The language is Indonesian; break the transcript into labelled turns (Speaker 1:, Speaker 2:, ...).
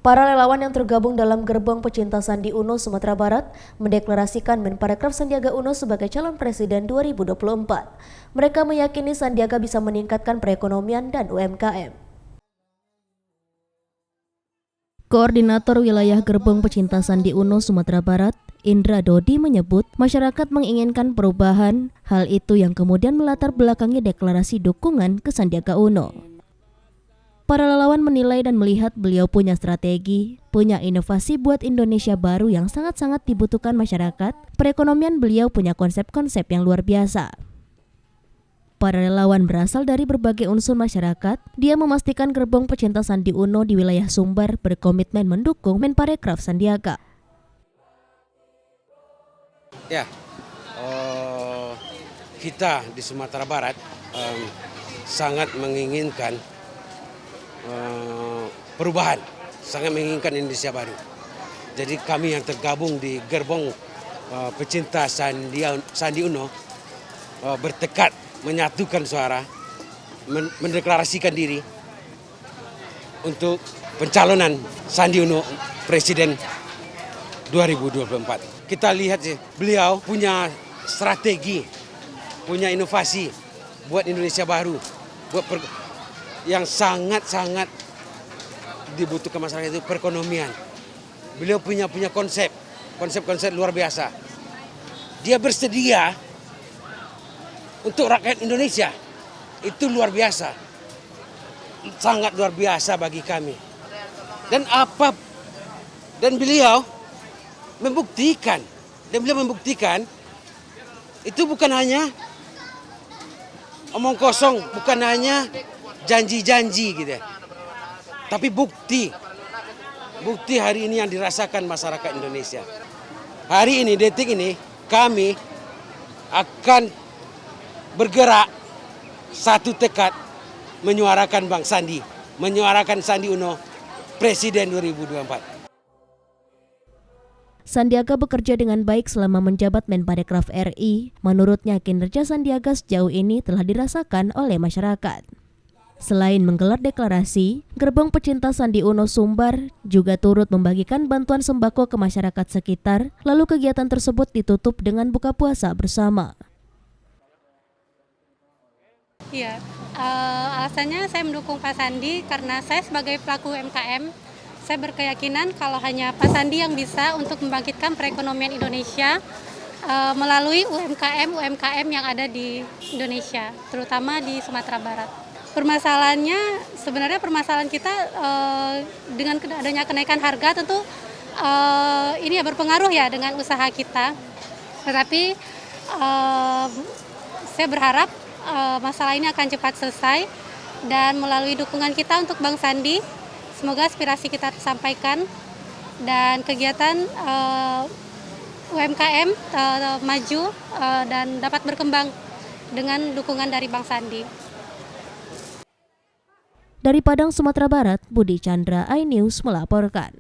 Speaker 1: Para relawan yang tergabung dalam Gerbong Pecinta Sandi Uno Sumatera Barat mendeklarasikan Menparekraf Sandiaga Uno sebagai calon presiden 2024. Mereka meyakini Sandiaga bisa meningkatkan perekonomian dan UMKM. Koordinator Wilayah Gerbong Pecinta Sandi Uno Sumatera Barat, Indra Dodi menyebut masyarakat menginginkan perubahan, hal itu yang kemudian melatar belakangi deklarasi dukungan ke Sandiaga Uno. Para relawan menilai dan melihat beliau punya strategi, punya inovasi buat Indonesia baru yang sangat-sangat dibutuhkan masyarakat. Perekonomian beliau punya konsep-konsep yang luar biasa. Para relawan berasal dari berbagai unsur masyarakat. Dia memastikan Gerbong Pecinta Sandi Uno di wilayah Sumbar berkomitmen mendukung Menparekraf Sandiaga.
Speaker 2: Ya, kita di Sumatera Barat sangat menginginkan perubahan, sangat menginginkan Indonesia baru. Jadi kami yang tergabung di Gerbong Pecinta Sandi Uno bertekad menyatukan suara, mendeklarasikan diri untuk pencalonan Sandi Uno Presiden 2024. Kita lihat sih, beliau punya strategi, punya inovasi buat Indonesia baru, buat yang sangat-sangat dibutuhkan masyarakat itu perekonomian. Beliau punya konsep luar biasa. Dia bersedia untuk rakyat Indonesia. Itu luar biasa. Sangat luar biasa bagi kami. Dan beliau membuktikan. Itu bukan hanya omong kosong, bukan hanya janji-janji gitu ya. Tapi bukti hari ini yang dirasakan masyarakat Indonesia. Hari ini, detik ini, kami akan bergerak satu tekad menyuarakan Bang Sandi, menyuarakan Sandi Uno Presiden 2024.
Speaker 1: Sandiaga bekerja dengan baik selama menjabat Menparekraf RI. Menurutnya kinerja Sandiaga sejauh ini telah dirasakan oleh masyarakat. Selain menggelar deklarasi, Gerbong Pecinta Sandi Uno Sumbar juga turut membagikan bantuan sembako ke masyarakat sekitar, lalu kegiatan tersebut ditutup dengan buka puasa bersama.
Speaker 3: Iya, alasannya saya mendukung Pak Sandi karena saya sebagai pelaku UMKM, saya berkeyakinan kalau hanya Pak Sandi yang bisa untuk membangkitkan perekonomian Indonesia melalui UMKM yang ada di Indonesia, terutama di Sumatera Barat. Permasalahannya, sebenarnya permasalahan kita dengan adanya kenaikan harga tentu ini ya berpengaruh ya dengan usaha kita. Tetapi saya berharap masalah ini akan cepat selesai dan melalui dukungan kita untuk Bang Sandi, semoga aspirasi kita tersampaikan dan kegiatan UMKM maju dan dapat berkembang dengan dukungan dari Bang Sandi.
Speaker 1: Dari Padang, Sumatera Barat, Budi Chandra, iNews melaporkan.